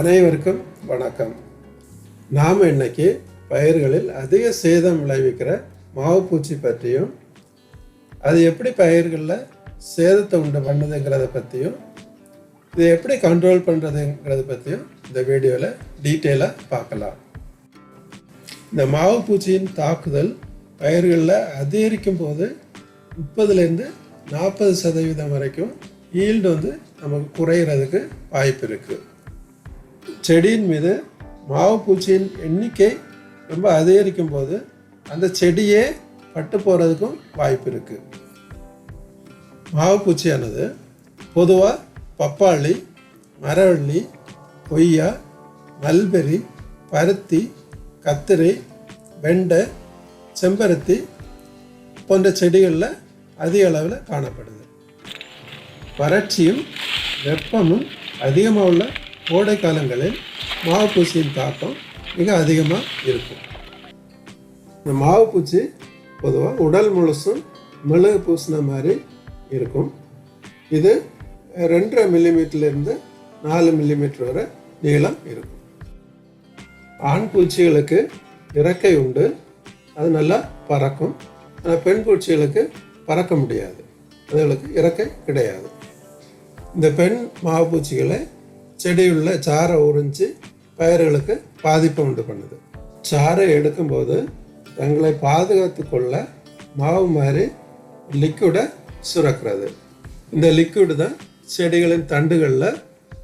அனைவருக்கும் வணக்கம். நாம் இன்னைக்கு பயிர்களில் அதிக சேதம் விளைவிக்கிற மாவு பூச்சி பற்றியும் அது எப்படி பயிர்களில் சேதத்தை உண்டு பண்ணுதுங்கிறத பற்றியும் இதை எப்படி கண்ட்ரோல் பண்ணுறதுங்கிறத பற்றியும் இந்த வீடியோவில் டீட்டெயிலாக பார்க்கலாம். இந்த மாவு பூச்சியின் தாக்குதல் பயிர்களில் அதிகரிக்கும் போது 30-40% வரைக்கும் ஈல்டு நமக்கு குறைகிறதுக்கு வாய்ப்பு இருக்குது. செடியின் மீது மாவு பூச்சியின் எண்ணிக்கை ரொம்ப அதிகரிக்கும் போது அந்த செடியே பட்டு போகிறதுக்கும் வாய்ப்பு இருக்குது. மாவு பூச்சியானது பொதுவாக பப்பாளி, மரவள்ளி, கொய்யா, மல்பெரி, பருத்தி, கத்திரி, வெண்டை, செம்பருத்தி போன்ற செடிகளில் அதிக அளவில் காணப்படுது. வறட்சியும் வெப்பமும் அதிகமாக உள்ள கோடை காலங்களில் மாவு பூச்சியின் தாக்கம் மிக அதிகமாக இருக்கும். இந்த மாவு பூச்சி பொதுவாக உடல் முழுசும் மெழுகு பூசின மாதிரி இருக்கும். இது 2.5 மில்லிமீட்டர்லேருந்து 4 மில்லிமீட்டர் வரை நீளம் இருக்கும். ஆண் பூச்சிகளுக்கு இறக்கை உண்டு, அது நல்லா பறக்கும். ஆனால் பெண் பூச்சிகளுக்கு பறக்க முடியாது, அதுகளுக்கு இறக்கை கிடையாது. இந்த பெண் மாவு பூச்சிகளை செடியுள்ள சாரை உறிஞ்சி பயிர்களுக்கு பாதிப்பை உண்டு பண்ணுது. சாறை எடுக்கும்போது தங்களை பாதுகாத்து கொள்ள மாவு மாதிரி லிக்விடை சுரக்கிறது. இந்த லிக்விடு தான் செடிகளின் தண்டுகளில்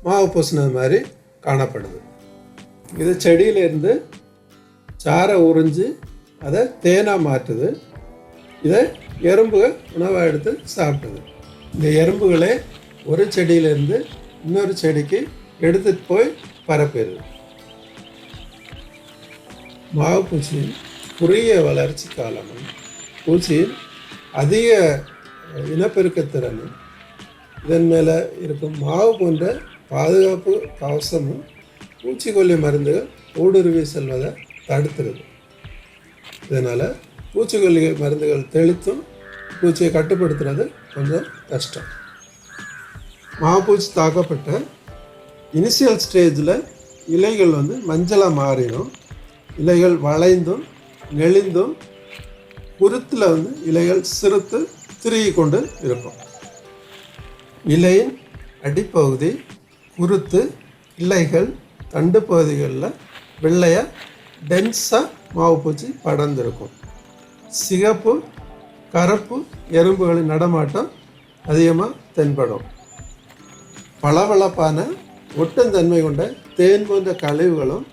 மாவு பூசினது மாதிரி காணப்படுது. இது செடியிலேருந்து சாறை உறிஞ்சி அதை தேனாக மாற்றுது. இதை எறும்புகள் உணவாக எடுத்து சாப்பிடுது. இந்த எறும்புகளே ஒரு செடியிலேருந்து இன்னொரு செடிக்கு எடுத்துட்டு போய் பரப்பிடுது. மாவு பூச்சியின் குறுகிய வளர்ச்சி காலமும் பூச்சியின் அதிக இனப்பெருக்கத்திறனும் இதன் மேலே இருக்கும் மாவு போன்ற பாதுகாப்பு கவசமும் பூச்சிக்கொல்லி மருந்துகள் ஊடுருவி செல்வதை தடுத்துருது. இதனால் பூச்சிக்கொல்லி மருந்துகள் தெளித்தும் பூச்சியை கட்டுப்படுத்துறது கொஞ்சம் கஷ்டம். மாவு பூச்சி தாக்கப்பட்ட இனிஷியல் ஸ்டேஜில் இலைகள் மஞ்சளாக மாறிடும். இலைகள் வளைந்தும் நெளிந்தும் குருத்தில் இலைகள் சிறுத்து திருகி கொண்டு இருக்கும். இலையின் அடிப்பகுதி, குருத்து, இலைகள், தண்டு பகுதிகளில் வெள்ளையாக டென்ஸாக மாவு பூச்சி படர்ந்திருக்கும். சிகப்பு, கருப்பு எறும்புகளின் நடமாட்டம் அதிகமாக தென்படும். பளபளப்பான ஒட்டுந்தன்மை கொண்ட தேன் போன்ற கழிவுகளும்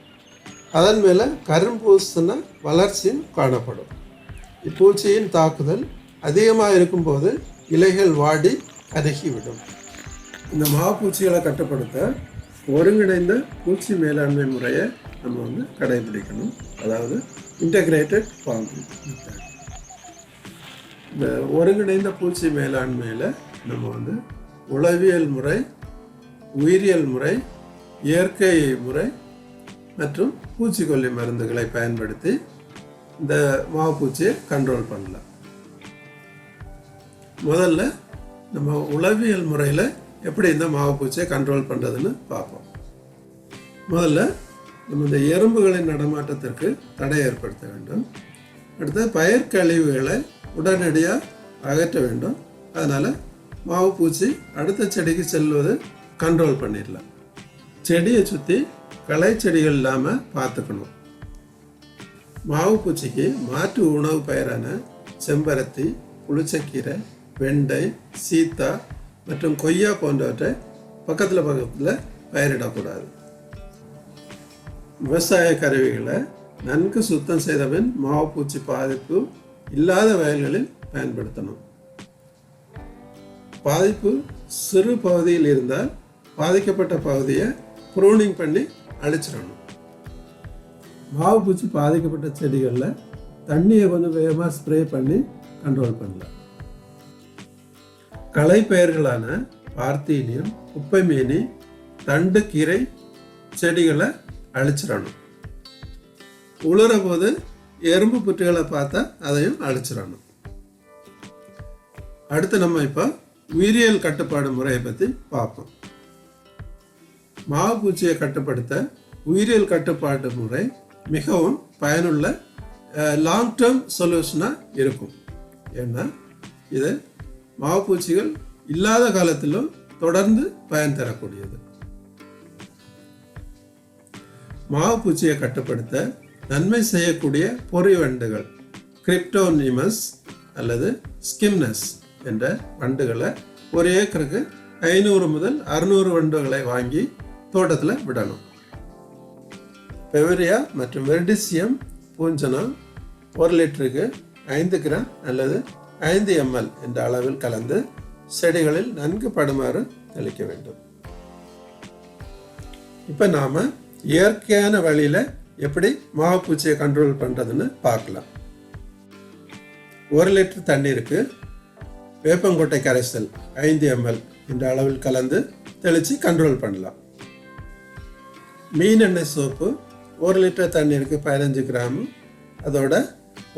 அதன் மேலே கரும்பூசின வளர்ச்சியும் காணப்படும். இப்பூச்சியின் தாக்குதல் அதிகமாக இருக்கும்போது இலைகள் வாடி கருகிவிடும். இந்த மாவு பூச்சிகளை கட்டுப்படுத்த ஒருங்கிணைந்த பூச்சி மேலாண்மை முறையை நம்ம கடைபிடிக்கணும். அதாவது இன்டகிரேட்டட் ஃபார்மிங் மெத்தட். இந்த ஒருங்கிணைந்த பூச்சி மேலாண்மையில் நம்ம உளவியல் முறை, உயிரியல் முறை, இயற்கை முறை மற்றும் பூச்சிக்கொல்லி மருந்துகளை பயன்படுத்தி இந்த மாவு பூச்சியை கண்ட்ரோல் பண்ணலாம். முதல்ல நம்ம உளவியல் முறையில் எப்படி இந்த மாவு பூச்சியை கண்ட்ரோல் பண்ணுறதுன்னு பார்ப்போம். முதல்ல நம்ம இந்த எறும்புகளின் நடமாட்டத்திற்கு தடை ஏற்படுத்த வேண்டும். அடுத்து பயிர் கழிவுகளை உடனடியாக அகற்ற வேண்டும். அதனால் மாவு பூச்சி அடுத்த செடிக்கு செல்வது கண்ட்ரோல் பண்ணிடலாம். செடியை சுற்றி களை செடிகள் இல்லாமல் பார்த்துக்கணும். மாவு பூச்சிக்கு மாற்று உணவு பயிரான செம்பருத்தி, புளிச்சக்கீரை, வெண்டை, சீத்தா மற்றும் கொய்யா போன்றவற்றை பக்கத்தில் பயிரிடக்கூடாது. விவசாய கருவிகளை நன்கு சுத்தம் செய்த பின் மாவு பூச்சி பாதிப்பு இல்லாத வயல்களில் பயன்படுத்தணும். பாதிப்பு சிறு பகுதியில் இருந்தால் பாதிக்கப்பட்ட பகுதியை ப்ரூனிங் பண்ணி அழிச்சிடணும். மாவு பூச்சி பாதிக்கப்பட்ட செடிகளில் தண்ணியை கொஞ்சம் வேகமாக ஸ்ப்ரே பண்ணி கண்ட்ரோல் பண்ணலாம். களை பயிர்களான பார்த்தீனியம், குப்பைமேனி, தண்டு கீரை செடிகளை அழிச்சிடணும். உளுற போது எறும்பு புற்றுகளை பார்த்தா அதையும் அழிச்சிடணும். அடுத்து நம்ம இப்போ உயிரியல் கட்டுப்பாடு முறையை பற்றி பார்ப்போம். மாவு பூச்சியை கட்டுப்படுத்த உயிரியல் கட்டுப்பாட்டு முறை மிகவும் பயனுள்ள லாங் டேர்ம் சொல்யூஷனாக இருக்கும். ஏன்னா இது மாவு பூச்சிகள் இல்லாத காலத்திலும் தொடர்ந்து பயன் தரக்கூடியது. மாவு பூச்சியை கட்டுப்படுத்த நன்மை செய்யக்கூடிய பொறி வண்டுகள் கிரிப்டோனிமஸ் அல்லது ஸ்கிம்னஸ் என்ற வண்டுகளை ஒரு ஏக்கருக்கு 500 முதல் 600 வண்டுகளை வாங்கி தோட்டத்தில் விடணும். பெவரியா மற்றும் வெர்டிசியம் பூஞ்சனம் 1 லிட்டருக்கு 5 கிராம் அல்லது 5 ml என்ற அளவில் கலந்து செடிகளில் நன்கு படுமாறு தெளிக்க வேண்டும். இப்போ நாம் இயற்கையான வழியில் எப்படி மாவு பூச்சியை கண்ட்ரோல் பண்ணுறதுன்னு பார்க்கலாம். 1 லிட்டர் தண்ணீருக்கு வேப்பங்கொட்டை கரைசல் 5 ml என்ற அளவில் கலந்து தெளித்து கண்ட்ரோல் பண்ணலாம். மீன் எண்ணெய் சோப்பு 1 லிட்டர் தண்ணீருக்கு 15 கிராம், அதோட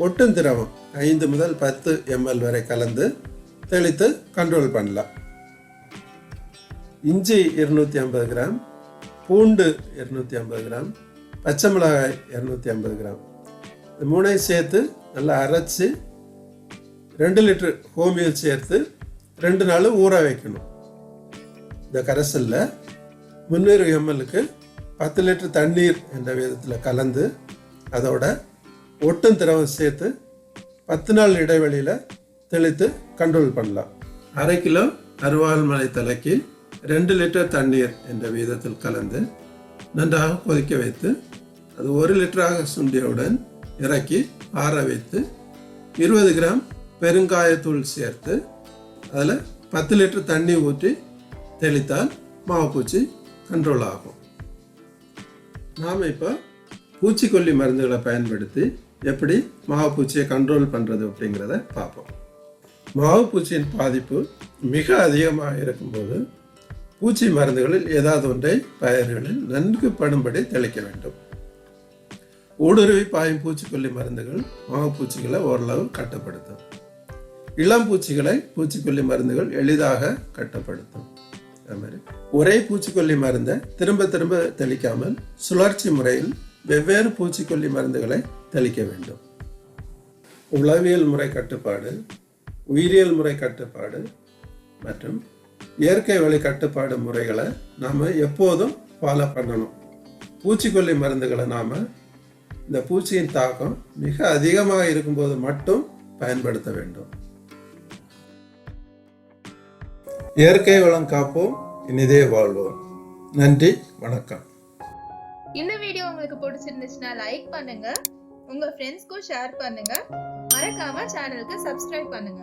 ஒட்டும் திரவம் 5 முதல் 10 ml வரை கலந்து தெளித்து கண்ட்ரோல் பண்ணலாம். இஞ்சி 250 கிராம், பூண்டு 250 கிராம், பச்சை மிளகாய் 250 கிராம், இந்த மூணையும் சேர்த்து நல்லா அரைச்சி 2 லிட்டர் ஹோமியல் சேர்த்து 2 நாள் ஊற வைக்கணும். இந்த கரைசலில் 300 mlக்கு 10 லிட்டர் தண்ணீர் என்ற விதத்தில் கலந்து அதோட ஒட்டும் திரவம் சேர்த்து 10 நாள் இடைவெளியில் தெளித்து கண்ட்ரோல் பண்ணலாம். 1/2 கிலோ அருவாள் மலை தலைக்கு 2 லிட்டர் தண்ணீர் என்ற விதத்தில் கலந்து நன்றாக கொதிக்க வைத்து அது 1 லிட்டராக சுண்டியவுடன் இறக்கி ஆற வைத்து 20 கிராம் பெருங்காயத்தூள் சேர்த்து அதில் 10 லிட்டர் தண்ணி ஊற்றி தெளித்தால் மாவுப்பூச்சி கண்ட்ரோல் ஆகும். நாம் இப்போ பூச்சிக்கொல்லி மருந்துகளை பயன்படுத்தி எப்படி மாவுப்பூச்சியை கண்ட்ரோல் பண்ணுறது அப்படிங்கிறத பார்ப்போம். மாவுப்பூச்சியின் பாதிப்பு மிக அதிகமாக இருக்கும்போது பூச்சி மருந்துகளில் ஏதாவது ஒன்றை பயிர்களில் நன்கு படும்படி தெளிக்க வேண்டும். ஊடுருவி பாயும் பூச்சிக்கொல்லி மருந்துகள் மாவுப்பூச்சிகளை ஓரளவு கட்டுப்படுத்தும். இளம் பூச்சிகளை பூச்சிக்கொல்லி மருந்துகள் எளிதாக கட்டுப்படுத்தும். அது மாதிரி ஒரே பூச்சிக்கொல்லி மருந்தை திரும்ப திரும்ப தெளிக்காமல் சுழற்சி முறையில் வெவ்வேறு பூச்சிக்கொல்லி மருந்துகளை தெளிக்க வேண்டும். உளவியல் முறை கட்டுப்பாடு, உயிரியல் முறை கட்டுப்பாடு மற்றும் இயற்கை வழி கட்டுப்பாடு முறைகளை நாம் எப்போதும் ஃபாலோ பண்ணணும். பூச்சிக்கொல்லி மருந்துகளை நாம் இந்த பூச்சியின் தாக்கம் மிக அதிகமாக இருக்கும்போது மட்டும் பயன்படுத்த வேண்டும். இயற்கை வளம் காப்போம், இனிதே வாழ்வோம். நன்றி, வணக்கம். இந்த வீடியோ உங்களுக்கு பிடிச்சிருந்துச்சுன்னா லைக் பண்ணுங்க, உங்க ஃப்ரெண்ட்ஸ்க்கும் ஷேர் பண்ணுங்க, மறக்காம சேனலுக்கு சப்ஸ்கிரைப் பண்ணுங்க.